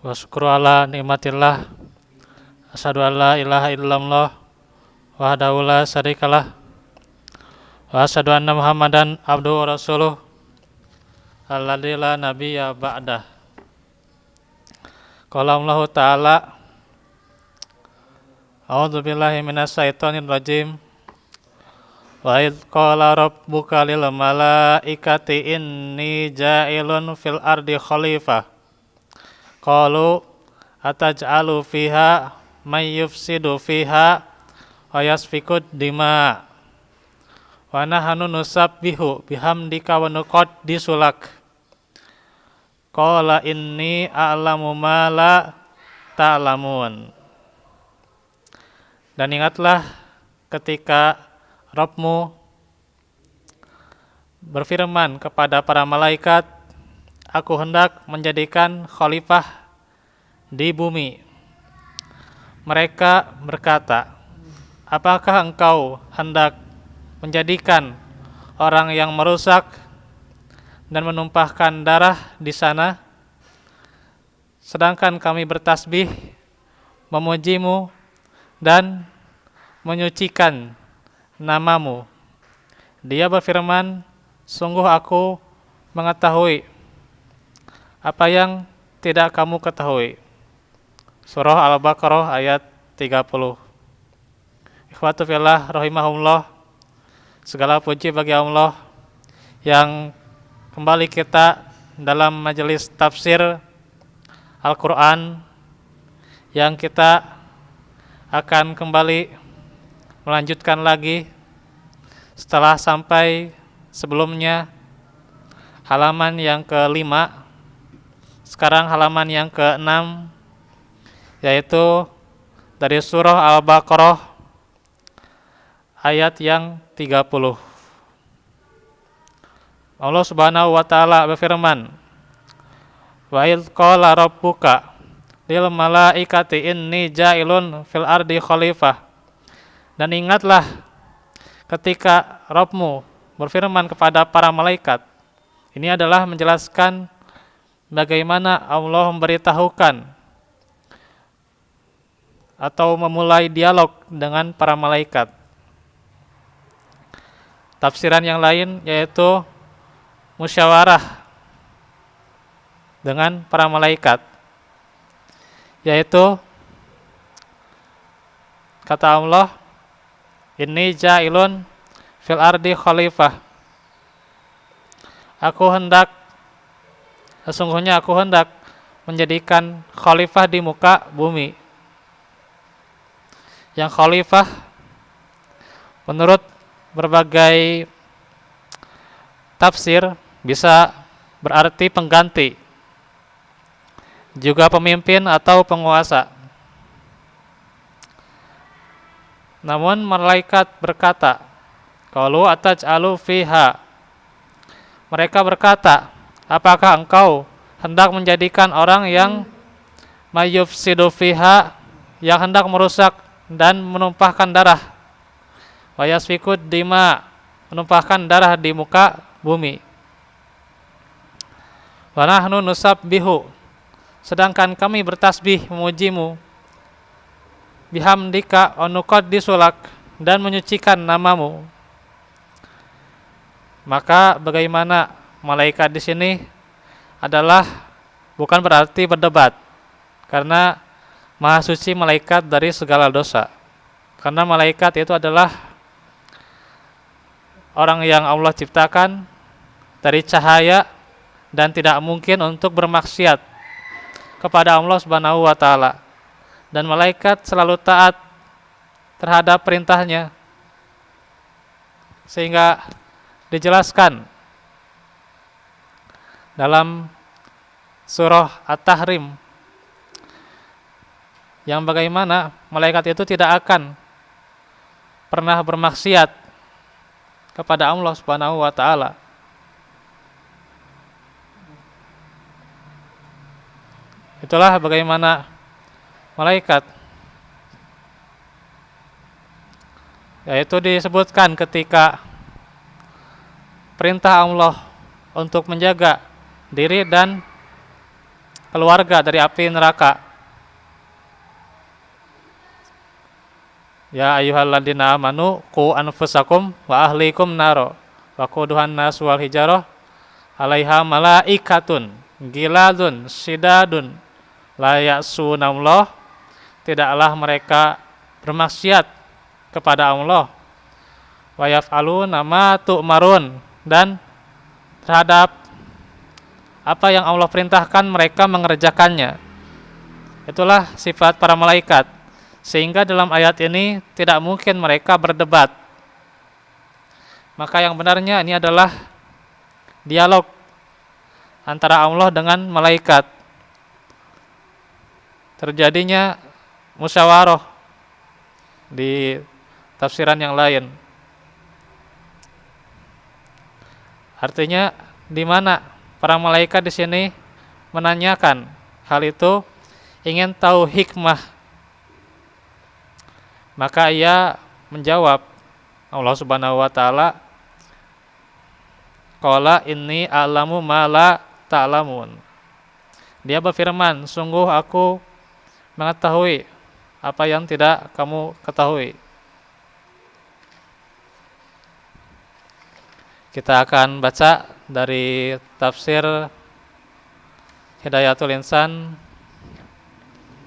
Wa syukru ala nikmatillah. Asyhadu an la ilaha illallah wahdahu la syarikalah. Wa asyhadu anna Muhammadan abduhu wa rasuluh alladzi la nabiyya ba'dah. Qala Allah Ta'ala, A'udzu billahi minas syaitonir rajim. Wa idz qala rabbuka lil malaikati inni ja'ilun fil ardi khalifah. Qalu ataj'alu fiha may yufsidu fiha wa yasfikud dima wa nahnu nusabbihu bihamdika wa nuqaddisu lak. Qala inni a'lamu ma la ta'lamun. Dan ingatlah ketika Rabbmu berfirman kepada para malaikat, aku hendak menjadikan khalifah di bumi. Mereka berkata, apakah engkau hendak menjadikan orang yang merusak dan menumpahkan darah di sana, sedangkan kami bertasbih, memujimu dan menyucikan namamu. Dia berfirman, sungguh aku mengetahui apa yang tidak kamu ketahui. Surah Al-Baqarah ayat 30. Ikhwatu fillah rahimahumullah, segala puji bagi Allah yang kembali kita dalam majelis tafsir Al-Quran, yang kita akan kembali melanjutkan lagi setelah sampai sebelumnya halaman yang ke-5. Sekarang halaman yang ke-6, yaitu dari surah Al-Baqarah ayat yang 30. Allah Subhanahu wa taala berfirman, wa idz qala rabbuka lil malaikati inni ja'ilun fil ardi khalifah. Dan ingatlah ketika Rabbmu berfirman kepada para malaikat. Ini adalah menjelaskan bagaimana Allah memberitahukan atau memulai dialog dengan para malaikat. Tafsiran yang lain yaitu musyawarah dengan para malaikat, yaitu kata Allah, inni ja'ilun fil ardi khalifah. Sesungguhnya aku hendak menjadikan khalifah di muka bumi. Yang khalifah menurut berbagai tafsir bisa berarti pengganti, juga pemimpin atau penguasa. Namun malaikat berkata, qalu ataj'alu fiha. Mereka berkata, apakah engkau hendak menjadikan orang yang mayufsidu fiha, yang hendak merusak dan menumpahkan darah, wa yasfikud dima, menumpahkan darah di muka bumi. Wa nahnu nusabbihu, sedangkan kami bertasbih memujimu, bihamdika wa nuqaddisu lak, dan menyucikan namamu. Maka bagaimana malaikat di sini adalah bukan berarti berdebat, karena Maha suci malaikat dari segala dosa. Karena malaikat itu adalah orang yang Allah ciptakan dari cahaya dan tidak mungkin untuk bermaksiat kepada Allah Subhanahu wa taala. Dan malaikat selalu taat terhadap perintahnya. Sehingga dijelaskan dalam surah At-Tahrim yang bagaimana malaikat itu tidak akan pernah bermaksiat kepada Allah Subhanahu wa taala. Itulah bagaimana malaikat, yaitu disebutkan ketika perintah Allah untuk menjaga diri dan keluarga dari api neraka. Ya ayyuhalladzina amanu qu anfusakum wa ahlikum naro wa quduhan nas wal hijarah 'alaiha malaikatun giladun sidadun la ya'sunallah, tidaklah mereka bermaksiat kepada Allah, wa yaf'aluna ma tu'marun, dan terhadap apa yang Allah perintahkan mereka mengerjakannya. Itulah sifat para malaikat. Sehingga dalam ayat ini tidak mungkin mereka berdebat. Maka yang benarnya ini adalah dialog antara Allah dengan malaikat. Terjadinya musyawarah di tafsiran yang lain. Artinya di mana para malaikat di sini menanyakan hal itu, ingin tahu hikmah. Maka ia menjawab, Allah Subhanahu wa taala, qala inni a'lamu ma la ta'lamun. Dia berfirman, sungguh aku mengetahui apa yang tidak kamu ketahui. Kita akan baca dari tafsir Hidayatul Insan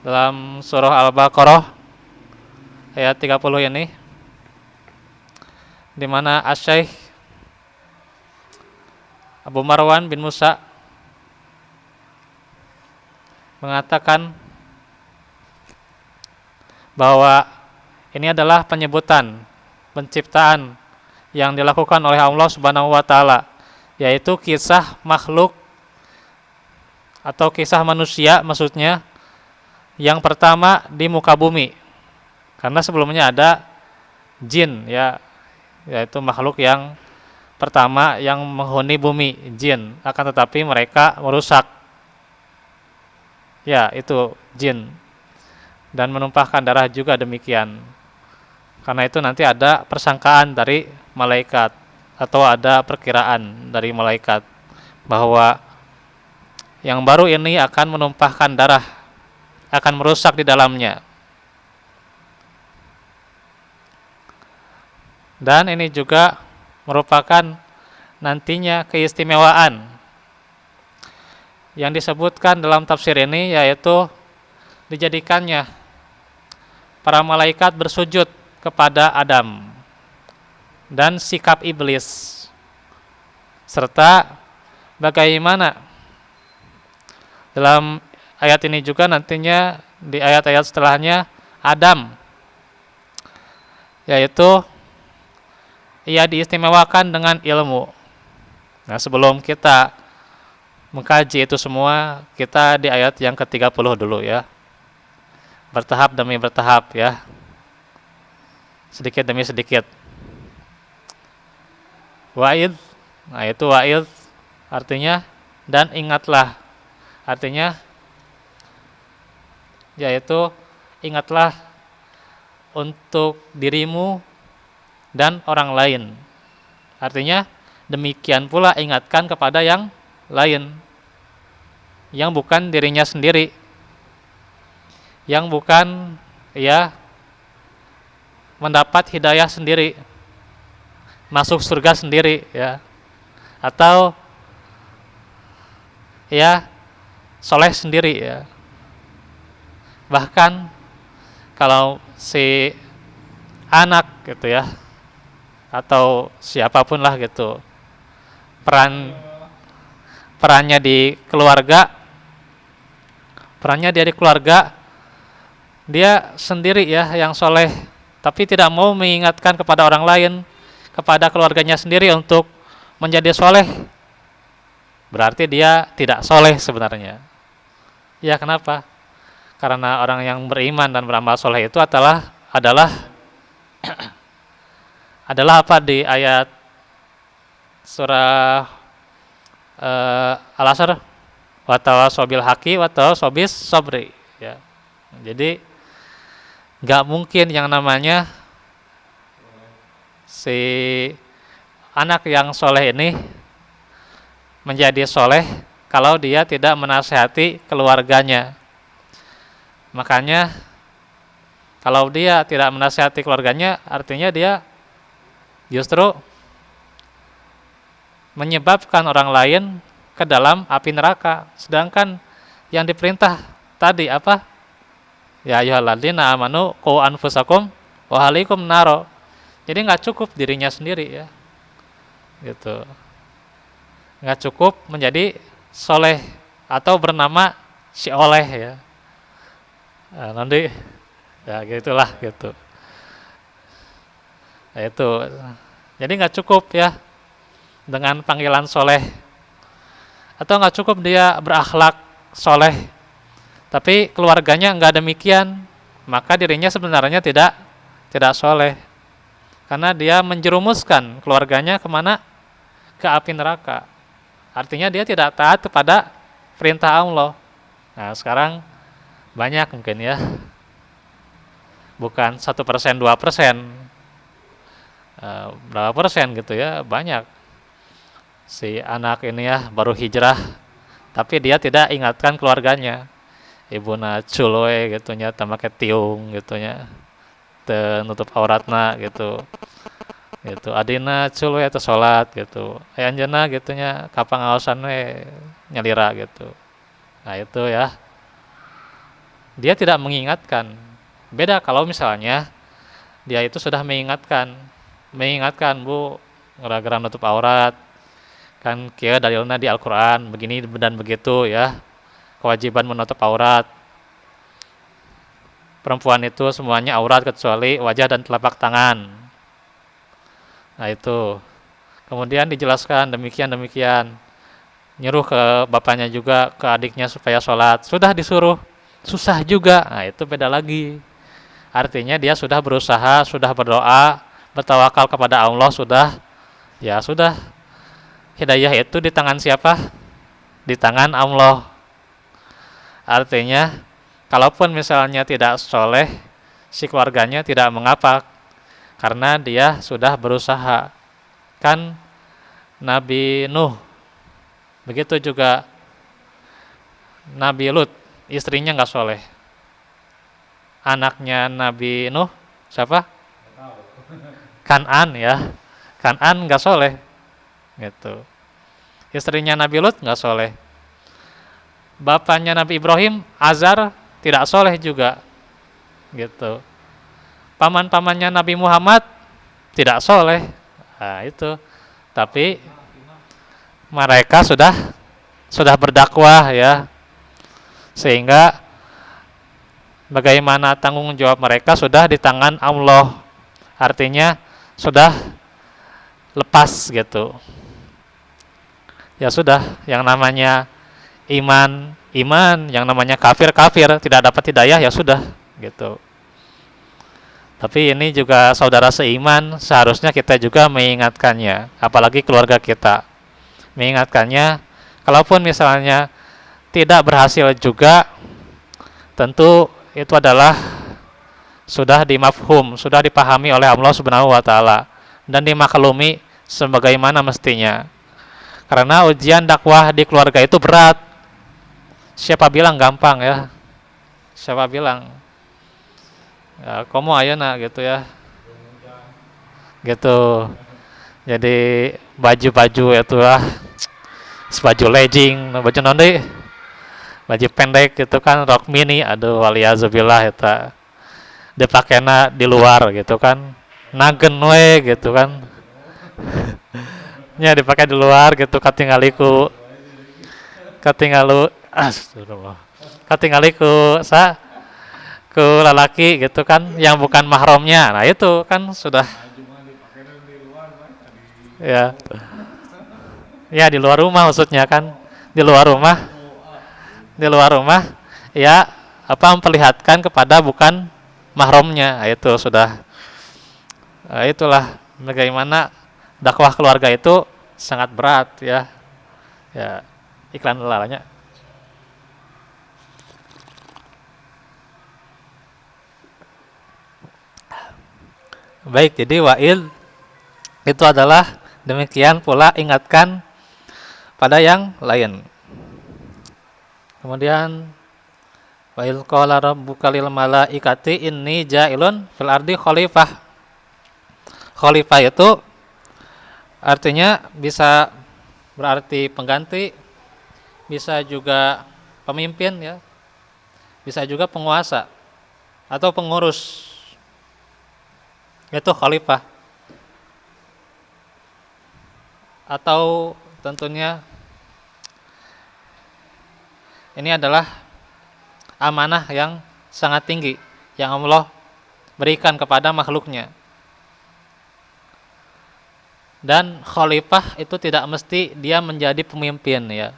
dalam surah Al-Baqarah ayat 30 ini, di mana Asy-Syaikh Abu Marwan bin Musa mengatakan bahwa ini adalah penyebutan penciptaan yang dilakukan oleh Allah Subhanahu wa taala, yaitu kisah makhluk atau kisah manusia maksudnya yang pertama di muka bumi. Karena sebelumnya ada jin, ya, yaitu makhluk yang pertama yang menghuni bumi, jin. Akan tetapi mereka merusak, ya, itu jin, dan menumpahkan darah juga demikian. Karena itu nanti ada persangkaan dari malaikat atau ada perkiraan dari malaikat bahwa yang baru ini akan menumpahkan darah, akan merusak di dalamnya. Dan ini juga merupakan nantinya keistimewaan yang disebutkan dalam tafsir ini, yaitu dijadikannya para malaikat bersujud kepada Adam dan sikap iblis, serta bagaimana dalam ayat ini juga nantinya di ayat-ayat setelahnya Adam, yaitu ia diistimewakan dengan ilmu. Nah, sebelum kita mengkaji itu semua, kita di ayat yang ke-30 dulu, ya. Bertahap demi bertahap, ya. Sedikit demi sedikit. Wa'id, nah itu wa'id artinya dan ingatlah. Artinya yaitu ingatlah untuk dirimu dan orang lain. Artinya demikian pula ingatkan kepada yang lain, yang bukan dirinya sendiri, yang bukan ya mendapat hidayah sendiri, masuk surga sendiri, ya, atau ya soleh sendiri, ya. Bahkan kalau si anak gitu, ya, atau siapapun lah gitu, perannya di keluarga, dia sendiri, ya, yang soleh, tapi tidak mau mengingatkan kepada orang lain, kepada keluarganya sendiri untuk menjadi soleh, berarti dia tidak soleh sebenarnya. Ya, kenapa? Karena orang yang beriman dan beramal soleh itu adalah apa di ayat surah Al-Asr, wa tawassaw bil haqqi wa tawassaw bis sabri, ya. Jadi nggak mungkin yang namanya si anak yang soleh ini menjadi soleh kalau dia tidak menasehati keluarganya. Makanya kalau dia tidak menasehati keluarganya, artinya dia justru menyebabkan orang lain ke dalam api neraka. Sedangkan yang diperintah tadi apa? Ya ayyuhalladzina amanu qu anfusakum wa ahlikum naro. Jadi nggak cukup dirinya sendiri ya, gitu. Nggak cukup menjadi soleh atau bernama si oleh ya. Nah, nanti ya gitulah gitu. Nah, itu. Jadi nggak cukup ya dengan panggilan soleh, atau nggak cukup dia berakhlak soleh, tapi keluarganya nggak demikian, maka dirinya sebenarnya tidak soleh, karena dia menjerumuskan keluarganya kemana? Ke api neraka. Artinya dia tidak taat kepada perintah Allah. Nah sekarang banyak mungkin ya, bukan 1%, 2%, berapa persen gitu ya, banyak. Si anak ini ya baru hijrah, tapi dia tidak ingatkan keluarganya. Ibuna culoe gitunya, tamake tiung gitunya, nutup auratna gitu. Gitu. Adina culoe atau sholat gitu. Anjeunna gitunya kapangaosan we nyalira gitu. Nah itu ya. Dia tidak mengingatkan. Beda kalau misalnya dia itu sudah mengingatkan Bu, gara-gara nutup aurat kan kia dalilna di Al-Quran begini dan begitu ya, kewajiban menutup aurat, perempuan itu semuanya aurat kecuali wajah dan telapak tangan. Nah itu kemudian dijelaskan demikian, nyuruh ke bapaknya juga, ke adiknya supaya sholat, sudah disuruh susah juga. Nah itu beda lagi, artinya dia sudah berusaha, sudah berdoa, bertawakal kepada Allah, sudah hidayah itu di tangan siapa? Di tangan Allah. Artinya, kalaupun misalnya tidak soleh, si keluarganya tidak mengapa, karena dia sudah berusaha. Kan Nabi Nuh, begitu juga Nabi Lut, istrinya nggak soleh. Anaknya Nabi Nuh, siapa? Kan'an ya, Kan'an nggak soleh. Gitu. Istrinya Nabi Lut nggak soleh. Bapaknya Nabi Ibrahim, Azar, tidak soleh juga. Gitu. Paman-pamannya Nabi Muhammad tidak soleh. Nah itu. Tapi mereka sudah berdakwah ya. Sehingga bagaimana tanggung jawab mereka sudah di tangan Allah. Artinya sudah lepas gitu. Ya sudah, yang namanya iman, yang namanya kafir, tidak dapat hidayah, ya sudah gitu. Tapi ini juga saudara seiman, seharusnya kita juga mengingatkannya, apalagi keluarga kita. Mengingatkannya, kalaupun misalnya tidak berhasil juga, tentu itu adalah sudah dimafhum, sudah dipahami oleh Allah Subhanahu wa taala dan dimaklumi sebagaimana mestinya. Karena ujian dakwah di keluarga itu berat. Siapa bilang gampang ya? Siapa bilang? Ya, komo ayeuna gitu ya. Gitu. Jadi baju-baju itu lah, baju legging, baju nondi, baju pendek gitu kan, rok mini, aduh waliyazubillah eta. Dipakena di luar gitu kan. Nagen we gitu kan. Nya dipakai di luar gitu, katingaliku astagfirullah, katingaliku ku lalaki gitu kan yang bukan mahramnya. Nah itu kan sudah ya di luar rumah maksudnya kan, di luar rumah ya apa, memperlihatkan kepada bukan mahramnya. Nah, itu sudah itulah bagaimana dakwah keluarga itu sangat berat ya. Ya, iklan lalanya. Baik, jadi wa'il itu adalah demikian pula ingatkan pada yang lain. Kemudian wa idz qala rabbuka lil malaikati inni ja'ilun fil ardi khalifah. Khalifah itu artinya bisa berarti pengganti, bisa juga pemimpin ya, bisa juga penguasa atau pengurus. Itu khalifah. Atau tentunya ini adalah amanah yang sangat tinggi yang Allah berikan kepada makhluknya. Dan khalifah itu tidak mesti dia menjadi pemimpin ya,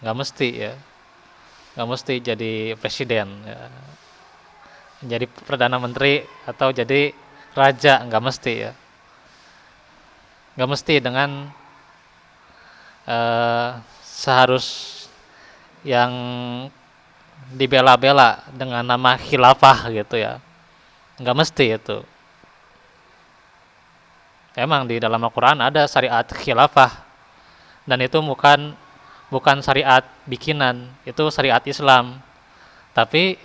nggak mesti ya, nggak mesti jadi presiden ya, jadi perdana menteri atau jadi raja, nggak mesti ya, nggak mesti dengan seharus yang dibela-bela dengan nama khilafah gitu ya, nggak mesti itu. Emang di dalam Al-Quran ada syariat khilafah, dan itu bukan syariat bikinan, itu syariat Islam. Tapi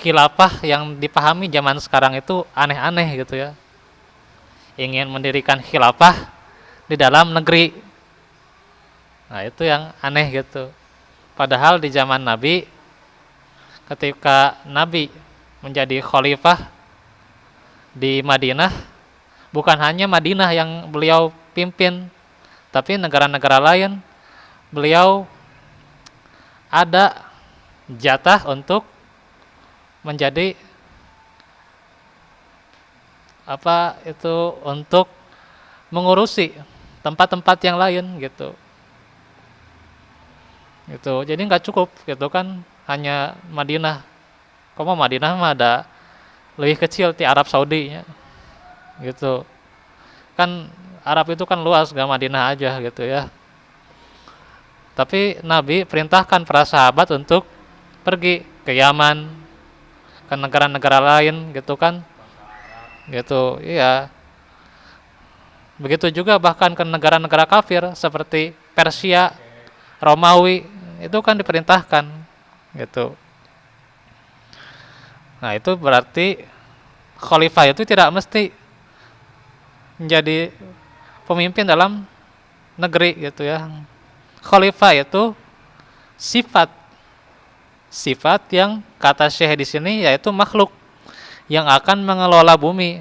khilafah yang dipahami zaman sekarang itu aneh-aneh gitu ya. Ingin mendirikan khilafah di dalam negeri. Nah, itu yang aneh gitu. Padahal di zaman Nabi, ketika Nabi menjadi khalifah di Madinah, bukan hanya Madinah yang beliau pimpin, tapi negara-negara lain beliau ada jatah untuk menjadi untuk mengurusi tempat-tempat yang lain gitu. Jadi nggak cukup gitu kan hanya Madinah. Kamu Madinah mah ada lebih kecil di Arab Saudi nya. Gitu. Kan Arab itu kan luas, gak Madinah aja gitu ya. Tapi Nabi perintahkan para sahabat untuk pergi ke Yaman, ke negara-negara lain gitu kan. Gitu, iya. Begitu juga bahkan ke negara-negara kafir seperti Persia, Romawi, itu kan diperintahkan gitu. Nah, itu berarti khalifah itu tidak mesti menjadi pemimpin dalam negeri gitu ya. Khalifah itu sifat yang kata Syekh di sini yaitu makhluk yang akan mengelola bumi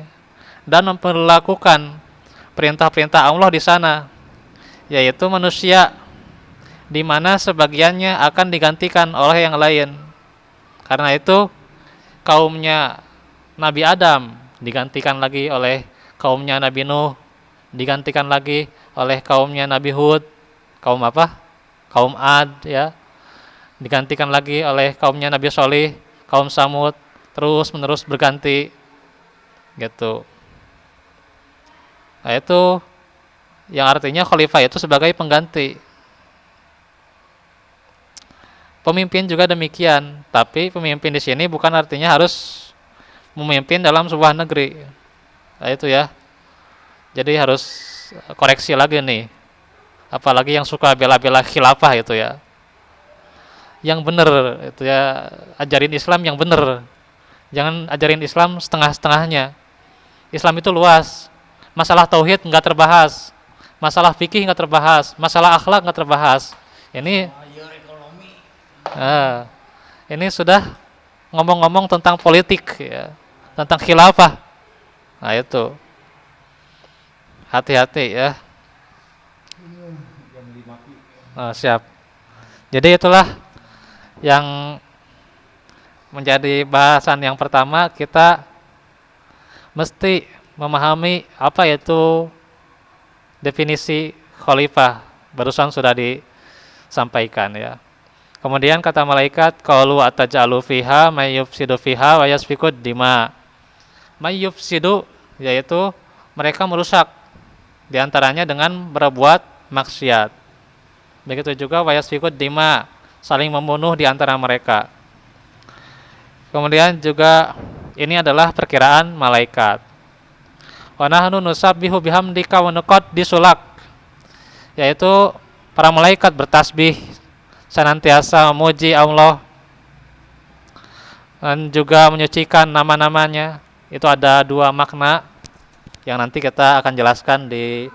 dan memperlakukan perintah-perintah Allah di sana, yaitu manusia, di mana sebagiannya akan digantikan oleh yang lain. Karena itu kaumnya Nabi Adam digantikan lagi oleh kaumnya Nabi Nuh, digantikan lagi oleh kaumnya Nabi Hud, kaum apa? Kaum Ad ya. Digantikan lagi oleh kaumnya Nabi Sholih, kaum Samud, terus menerus berganti gitu. Nah, itu yang artinya khalifah itu sebagai pengganti. Pemimpin juga demikian, tapi pemimpin di sini bukan artinya harus memimpin dalam sebuah negeri. Nah, itu ya. Jadi harus koreksi lagi nih. Apalagi yang suka bela-bela khilafah itu ya. Yang benar itu ya, ajarin Islam yang benar. Jangan ajarin Islam setengah-setengahnya. Islam itu luas. Masalah tauhid enggak terbahas. Masalah fikih enggak terbahas, masalah akhlak enggak terbahas. Ini sudah ngomong-ngomong tentang politik ya, tentang khilafah. Nah, itu hati-hati ya. Siap. Jadi itulah yang menjadi bahasan yang pertama. Kita mesti memahami apa itu definisi khalifah. Barusan sudah disampaikan ya. Kemudian kata malaikat, qalu ataj'alu fiha may yufsidu fiha wa yasfikud dima. May yufsidu yaitu mereka merusak di antaranya dengan berbuat maksiat. Begitu juga wa yasfikud dima, saling membunuh di antara mereka. Kemudian juga ini adalah perkiraan malaikat. Wa nahnu nusabbihu bihamdika wa nuqaddisu lak, yaitu para malaikat bertasbih senantiasa memuji Allah dan juga menyucikan nama-namanya. Itu ada dua makna yang nanti kita akan jelaskan di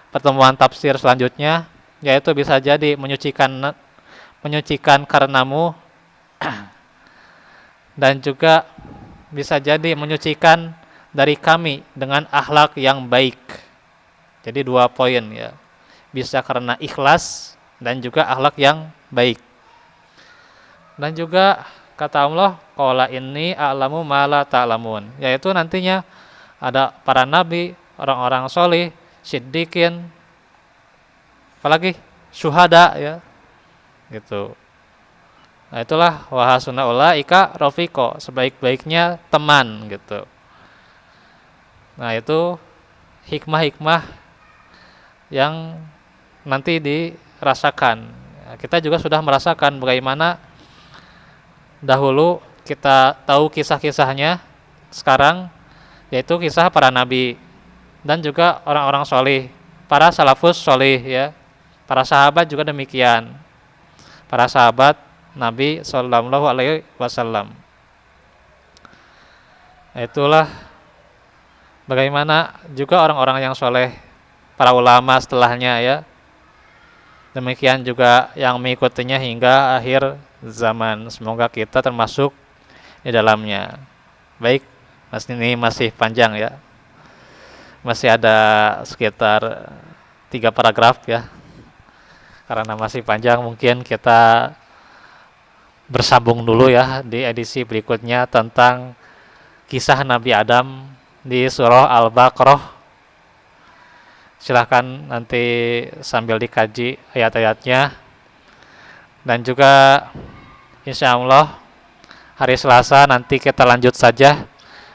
pertemuan tafsir selanjutnya, yaitu bisa jadi menyucikan karenamu dan juga bisa jadi menyucikan dari kami dengan akhlak yang baik. Jadi dua poin ya. Bisa karena ikhlas dan juga akhlak yang baik. Dan juga kata Allah, qala inni a'lamu ma la ta'lamun, yaitu nantinya ada para nabi, orang-orang soleh, siddiqin, apalagi syuhada ya. Gitu. Nah, itulah wa hasuna ulaika rafiqo, sebaik-baiknya teman gitu. Nah, itu hikmah-hikmah yang nanti dirasakan. Kita juga sudah merasakan bagaimana dahulu kita tahu kisah-kisahnya, sekarang yaitu kisah para nabi dan juga orang-orang soleh, para salafus soleh ya. Para sahabat juga demikian. Para sahabat Nabi Sallallahu Alaihi Wasallam. Itulah bagaimana juga orang-orang yang soleh, para ulama setelahnya ya. Demikian juga yang mengikutinya hingga akhir zaman. Semoga kita termasuk di dalamnya. Baik, ini masih panjang ya. Masih ada sekitar 3 paragraf ya. Karena masih panjang, mungkin kita bersambung dulu ya di edisi berikutnya tentang kisah Nabi Adam di surah Al-Baqarah. Silahkan nanti sambil dikaji ayat-ayatnya. Dan juga insya Allah hari Selasa nanti kita lanjut saja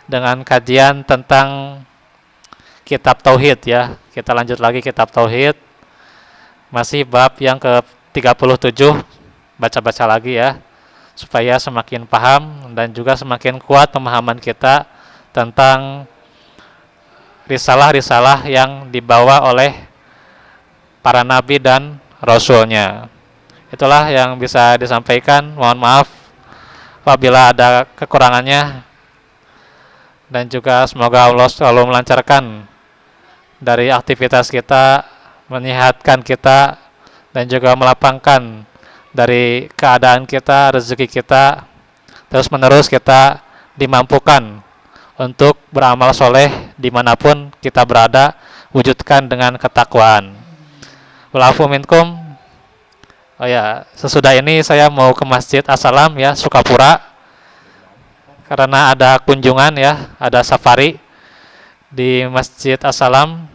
dengan kajian tentang kitab Tauhid ya. Kita lanjut lagi kitab Tauhid. Masih bab yang ke-37. Baca-baca lagi ya, supaya semakin paham dan juga semakin kuat pemahaman kita tentang risalah-risalah yang dibawa oleh para nabi dan rasulnya. Itulah yang bisa disampaikan. Mohon maaf apabila ada kekurangannya, dan juga semoga Allah selalu melancarkan dari aktivitas kita, menyehatkan kita, dan juga melapangkan dari keadaan kita, rezeki kita, terus menerus kita dimampukan untuk beramal soleh dimanapun kita berada, wujudkan dengan ketakwaan. Walafu minkum. Oh ya, sesudah ini saya mau ke Masjid As-Salam ya, Sukapura, karena ada kunjungan ya, ada safari di Masjid As-Salam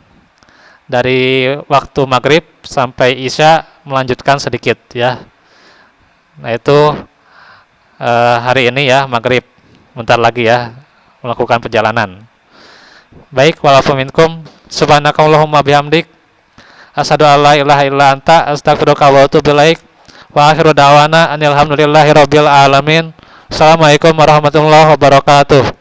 dari waktu maghrib sampai isya, melanjutkan sedikit ya. Nah itu hari ini ya maghrib, bentar lagi ya melakukan perjalanan. Baik, walafu minkum. Subhanakallahumma bihamdik, asyhadu an la ilaha illa anta, astaghfiruka wa atubu ilaik. Wa akhiru da'wana anil hamdulillahi rabbil alamin. Assalamualaikum warahmatullahi wabarakatuh.